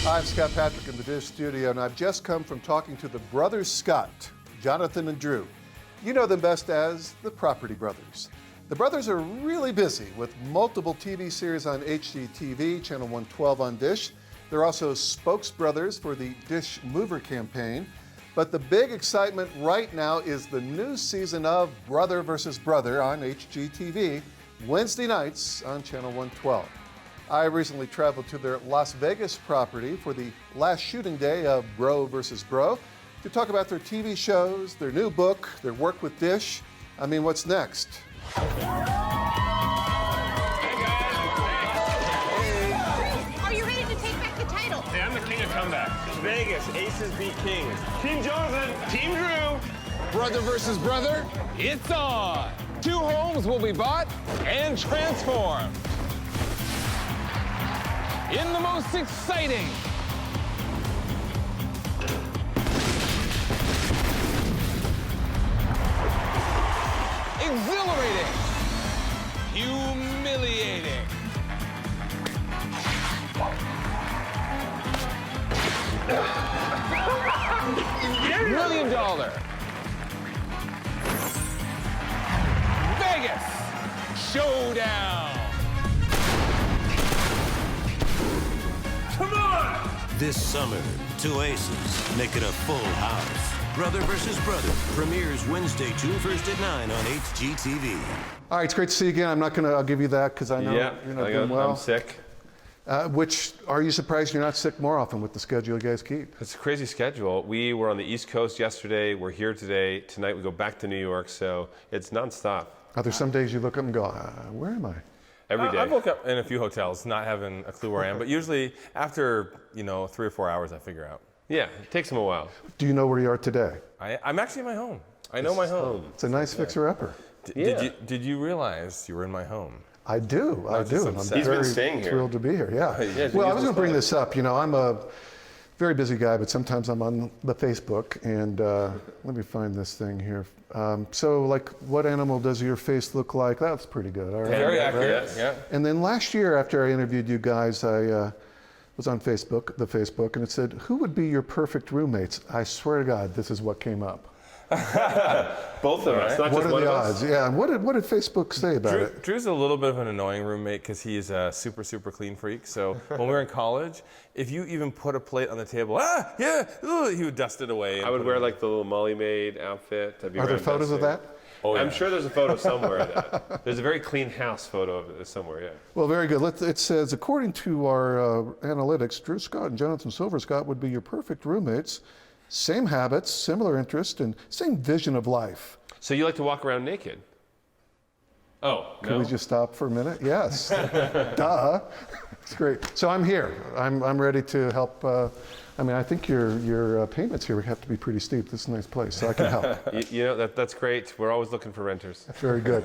I'm Scott Patrick in the Dish studio, and I've just come from talking to the brothers Scott, Jonathan and Drew. You know them best as the Property Brothers. The brothers are really busy with multiple TV series on HGTV, Channel 112 on Dish. They're also spokesbrothers for the Dish Mover campaign. But the big excitement right now is the new season of Brother vs. Brother on HGTV, Wednesday nights on Channel 112. I recently traveled to their Las Vegas property for the last shooting day of Bro vs. Bro to talk about their TV shows, their new book, their work with Dish. I mean, what's next? Are you ready to take back the title? Hey, I'm the king of comebacks. Vegas, aces beat kings. Team Jonathan, Team Drew. Brother versus brother, it's on. 2 homes will be bought and transformed. In the most exciting, exhilarating, humiliating, $1 million Vegas Showdown. Come on! This summer, 2 aces make it a full house. Brother vs. Brother premieres Wednesday, June 1st at 9 on HGTV. All right, it's great to see you again. I'll give you that because I know you're not doing well. I'm sick. Are you surprised you're not sick more often with the schedule you guys keep? It's a crazy schedule. We were on the East Coast yesterday. We're here today. Tonight we go back to New York, so it's nonstop. Are there some days you look up and go, where am I? Every day. I woke up in a few hotels not having a clue where I am, but usually after, 3 or 4 hours I figure out. Yeah, it takes them a while. Do you know where you are today? I'm actually in my home. I know my home. It's a nice fixer-upper. Did you realize you were in my home? I do. And I'm He's been staying here. thrilled to be here, yeah. Yeah, Well, I was going to bring this up. I'm a very busy guy, but sometimes I'm on the Facebook, and let me find this thing here. So, what animal does your face look like? That's pretty good. All right. Very accurate. Yes. Yeah. And then last year, after I interviewed you guys, I was on the Facebook, and it said, who would be your perfect roommates? I swear to God, this is what came up. Both of us, not What just are one the of us. odds? Yeah, and what did Facebook say about it? Drew's a little bit of an annoying roommate because he's a super, super clean freak. So when we were in college, if you even put a plate on the table, he would dust it away. I would wear the little Molly Maid outfit. Are there photos of that? Oh, yeah. I'm sure there's a photo somewhere of that. There's a very clean house photo of it somewhere, yeah. Well, very good. It says, according to our analytics, Drew Scott and Jonathan Silver Scott would be your perfect roommates. Same habits, similar interests, and same vision of life. So you like to walk around naked? Oh, Can we just stop for a minute? Yes. Duh. It's great. So I'm here. I'm ready to help. I think your payments here have to be pretty steep. This is a nice place, so I can help. That's great. We're always looking for renters. Very good.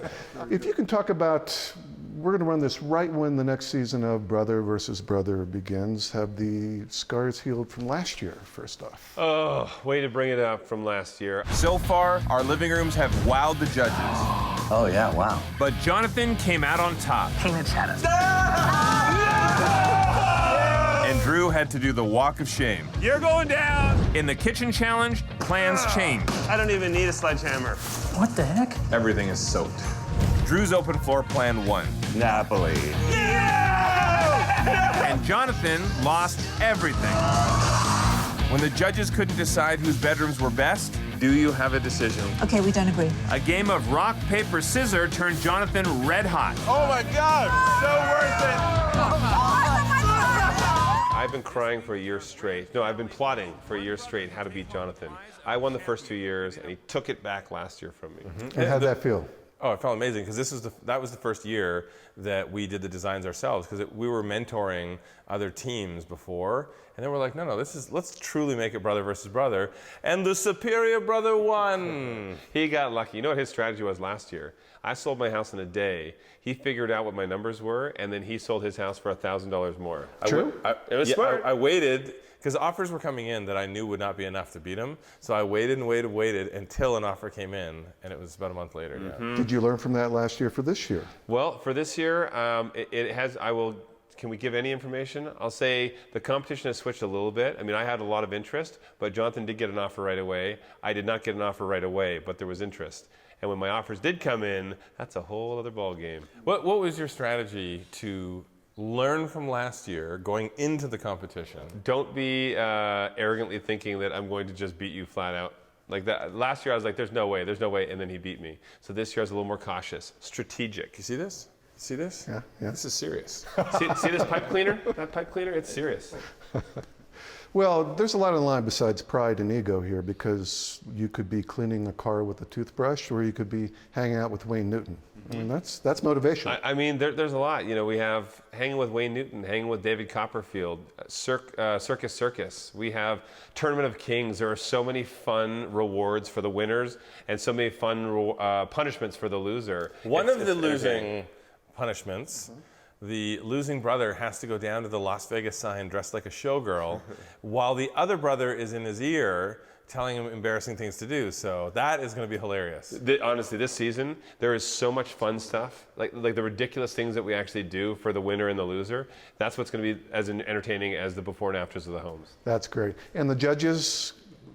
If you can talk about, we're going to run this right when the next season of Brother vs. Brother begins. Have the scars healed from last year, first off? Oh, way to bring it up from last year. So far, our living rooms have wowed the judges. Oh, yeah, wow. But Jonathan came out on top. Payments had us. And Drew had to do the walk of shame. You're going down! In the kitchen challenge, plans changed. I don't even need a sledgehammer. What the heck? Everything is soaked. Drew's open floor plan won. Napoli. And Jonathan lost everything. When the judges couldn't decide whose bedrooms were best, Do you have a decision? Okay, we don't agree. a game of rock, paper, scissors turned Jonathan red hot. Oh my God, so worth it. I've been crying for a year straight. No, I've been plotting for a year straight how to beat Jonathan. I won the first 2 years, and he took it back last year from me. And how'd that feel? Oh, it felt amazing because that was the first year that we did the designs ourselves because we were mentoring other teams before, and then we're like, no, let's truly make it brother versus brother, and the superior brother won. He got lucky. You know what his strategy was last year? I sold my house in a day. He figured out what my numbers were, and then he sold his house for $1,000 more. True? It was smart. I waited because offers were coming in that I knew would not be enough to beat him, so I waited until an offer came in, and it was about a month later. Yeah. Did you learn from that last year for this year? Well, for this year, it has. I will Can we give any information? I'll say the competition has switched a little bit. I mean, I had a lot of interest, but Jonathan did get an offer right away. I did not get an offer right away, but there was interest. And when my offers did come in, that's a whole other ball game. What was your strategy to learn from last year going into the competition? Don't be arrogantly thinking that I'm going to just beat you flat out. Like that. Last year I was like, there's no way, and then he beat me. So this year I was a little more cautious, strategic. You see this? See this? Yeah. This is serious. see this pipe cleaner? That pipe cleaner? It's serious. Well, there's a lot on the line besides pride and ego here, because you could be cleaning a car with a toothbrush, or you could be hanging out with Wayne Newton. I mean, that's motivation. I mean, there's a lot. You know, we have hanging with Wayne Newton, hanging with David Copperfield, Circus. We have Tournament of Kings. There are so many fun rewards for the winners and so many fun punishments for the loser. One of the losing punishments, the losing brother has to go down to the Las Vegas sign dressed like a showgirl while the other brother is in his ear telling him embarrassing things to do. So that is going to be hilarious. Honestly, this season, there is so much fun stuff. Like the ridiculous things that we actually do for the winner and the loser. That's what's going to be as entertaining as the before and afters of the homes. That's great. And the judges,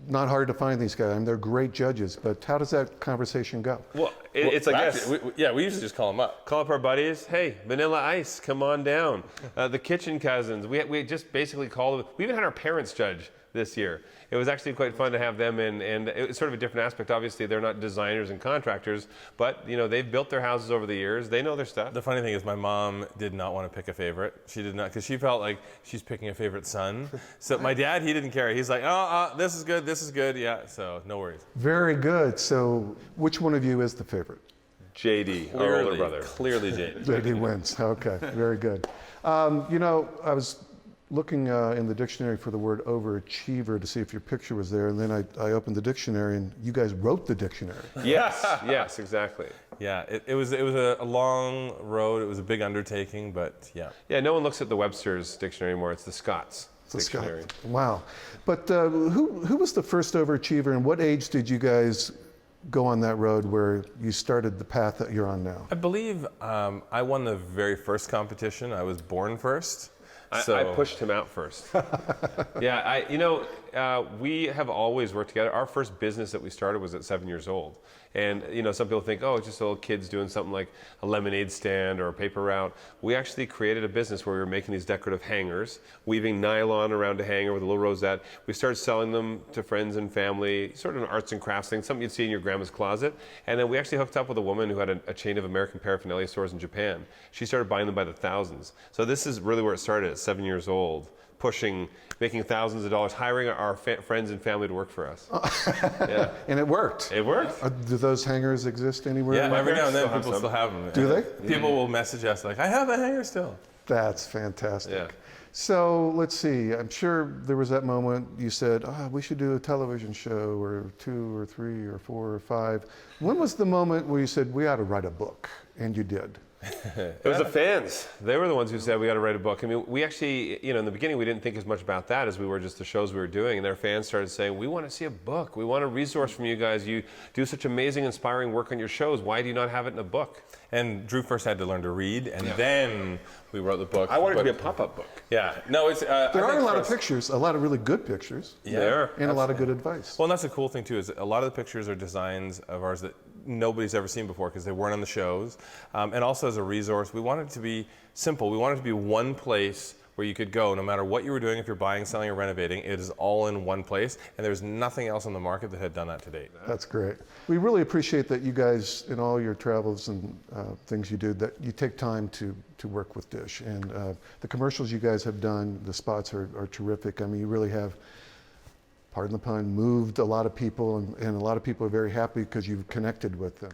not hard to find these guys. I mean, they're great judges, but how does that conversation go? Well, it's like actually, this. we usually just call them up. Call up our buddies. Hey, Vanilla Ice, come on down. The Kitchen Cousins. We just basically call them. We even had our parents judge this year. It was actually quite fun to have them in, and it's sort of a different aspect. Obviously, they're not designers and contractors, but you know, they've built their houses over the years. They know their stuff. The funny thing is my mom did not want to pick a favorite. She did not, because she felt like she's picking a favorite son. So my dad, he didn't care. He's like, this is good, yeah, so no worries. Very good. So which one of you is the favorite? JD, our older brother. Clearly JD. JD wins. Okay, very good. You know, I was looking in the dictionary for the word overachiever to see if your picture was there, and then I opened the dictionary, and you guys wrote the dictionary. Yes, exactly. Yeah, it was a long road. It was a big undertaking, but yeah. Yeah, no one looks at the Webster's dictionary anymore. It's the Scots dictionary. Wow. But who was the first overachiever, and what age did you guys go on that road where you started the path that you're on now? I believe I won the very first competition. I was born first. I pushed him out first. Yeah, we have always worked together. Our first business that we started was at 7 years old. And, you know, some people think, oh, it's just little kids doing something like a lemonade stand or a paper route. We actually created a business where we were making these decorative hangers, weaving nylon around a hanger with a little rosette. We started selling them to friends and family, sort of an arts and crafts thing, something you'd see in your grandma's closet. And then we actually hooked up with a woman who had a chain of American paraphernalia stores in Japan. She started buying them by the thousands. So this is really where it started at 7 years old. Making thousands of dollars, hiring our friends and family to work for us. Yeah. And it worked. It worked. Do those hangers exist anywhere? Yeah, every now and then still have people some. still have them. Do they? People will message us like, I have a hanger still. That's fantastic. Yeah. So let's see. I'm sure there was that moment you said, we should do a television show, or 2 or 3 or 4 or 5. When was the moment where you said, we ought to write a book? And you did. It was the fans. They were the ones who said we got to write a book. I mean, we actually, you know, in the beginning we didn't think as much about that as we were just the shows we were doing. And their fans started saying, we want to see a book. We want a resource from you guys. You do such amazing, inspiring work on your shows. Why do you not have it in a book? And Drew first had to learn to read, and then we wrote the book. I wanted it to be a pop-up book. Yeah. No, it's. There are a lot of pictures, a lot of really good pictures. Yeah. And a lot of good advice. Well, and that's the cool thing too, is a lot of the pictures are designs of ours that nobody's ever seen before because they weren't on the shows. And also as a resource, we wanted it to be simple. We wanted it to be one place where you could go no matter what you were doing. If you're buying, selling, or renovating, it is all in one place, and there's nothing else on the market that had done that to date. That's great. We really appreciate that you guys, in all your travels and things you do, that you take time to work with Dish. And the commercials you guys have done, the spots are terrific. I mean, you really have, pardon the pun, moved a lot of people, and a lot of people are very happy because you've connected with them.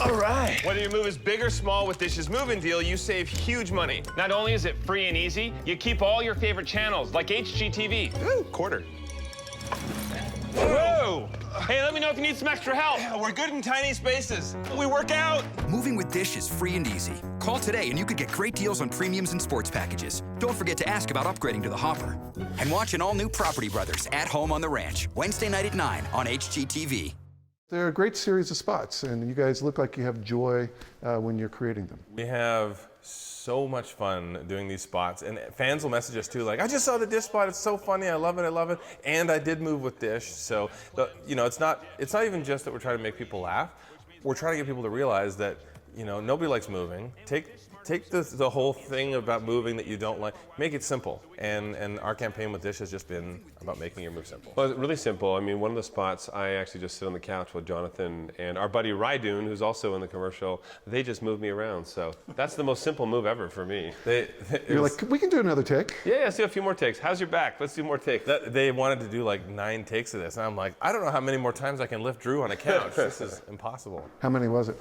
All right. Whether your move is big or small with Dish's move-in deal, you save huge money. Not only is it free and easy, you keep all your favorite channels, like HGTV. Ooh, quarter. Whoa! Hey, let me know if you need some extra help. We're good in tiny spaces. We work out. Moving with Dish is free and easy. Call today and you could get great deals on premiums and sports packages. Don't forget to ask about upgrading to the Hopper. And watch an all-new Property Brothers at home on the ranch, Wednesday night at 9 on HGTV. They're a great series of spots, and you guys look like you have joy when you're creating them. We have so much fun doing these spots, and fans will message us too, like, I just saw the Dish spot, it's so funny, I love it, and I did move with Dish. So, it's not even just that we're trying to make people laugh. We're trying to get people to realize that, nobody likes moving. Take the whole thing about moving that you don't like, make it simple. And our campaign with Dish has just been about making your move simple. Well, it's really simple. I mean, one of the spots, I actually just sit on the couch with Jonathan and our buddy Rydoon, who's also in the commercial. They just move me around. So that's the most simple move ever for me. You're like, we can do another take. Yeah, let's do a few more takes. How's your back? Let's do more takes. They wanted to do like 9 takes of this. And I'm like, I don't know how many more times I can lift Drew on a couch. This is impossible. How many was it?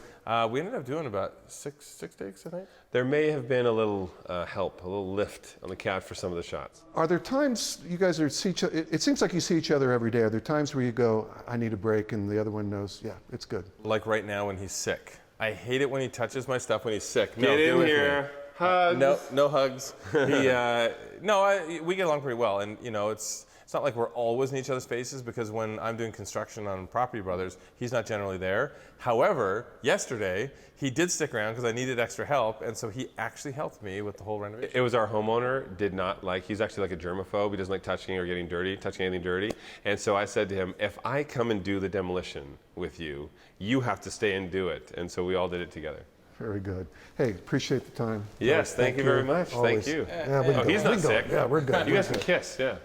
We ended up doing about six takes, I think. There may have been a little help, a little lift on the couch for some of the shots. Are there times you guys see each other? It seems like you see each other every day. Are there times where you go, I need a break, and the other one knows, yeah, it's good? Like right now when he's sick. I hate it when he touches my stuff when he's sick. Get in here. Hugs. No hugs. We get along pretty well, and it's not like we're always in each other's faces, because when I'm doing construction on Property Brothers, he's not generally there. However, yesterday, he did stick around because I needed extra help, and so he actually helped me with the whole renovation. It was our homeowner, did not like, he's actually like a germaphobe. He doesn't like touching or getting dirty, touching anything dirty. And so I said to him, if I come and do the demolition with you, you have to stay and do it. And so we all did it together. Very good. Hey, appreciate the time. Yes, thank you very much. Always. Thank you. Yeah, He's not sick. Yeah, we're good. You guys can kiss, yeah.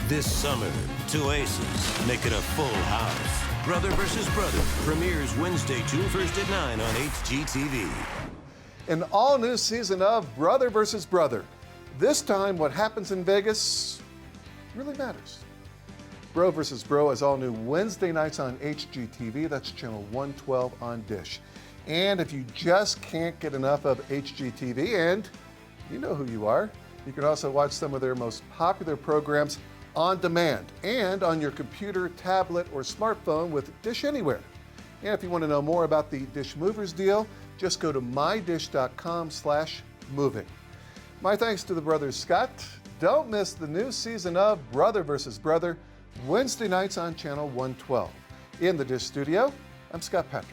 This summer, two aces make it a full house. Brother vs. Brother premieres Wednesday, June 1st at 9 on HGTV. An all-new season of Brother vs. Brother. This time, what happens in Vegas really matters. Bro vs. Bro is all new Wednesday nights on HGTV. That's channel 112 on Dish. And if you just can't get enough of HGTV, and you know who you are, you can also watch some of their most popular programs on demand and on your computer, tablet, or smartphone with Dish Anywhere. And if you want to know more about the Dish Movers deal, just go to mydish.com/moving. My thanks to the brothers Scott. Don't miss the new season of Brother vs. Brother, Wednesday nights on channel 112. In the Dish studio, I'm Scott Patrick.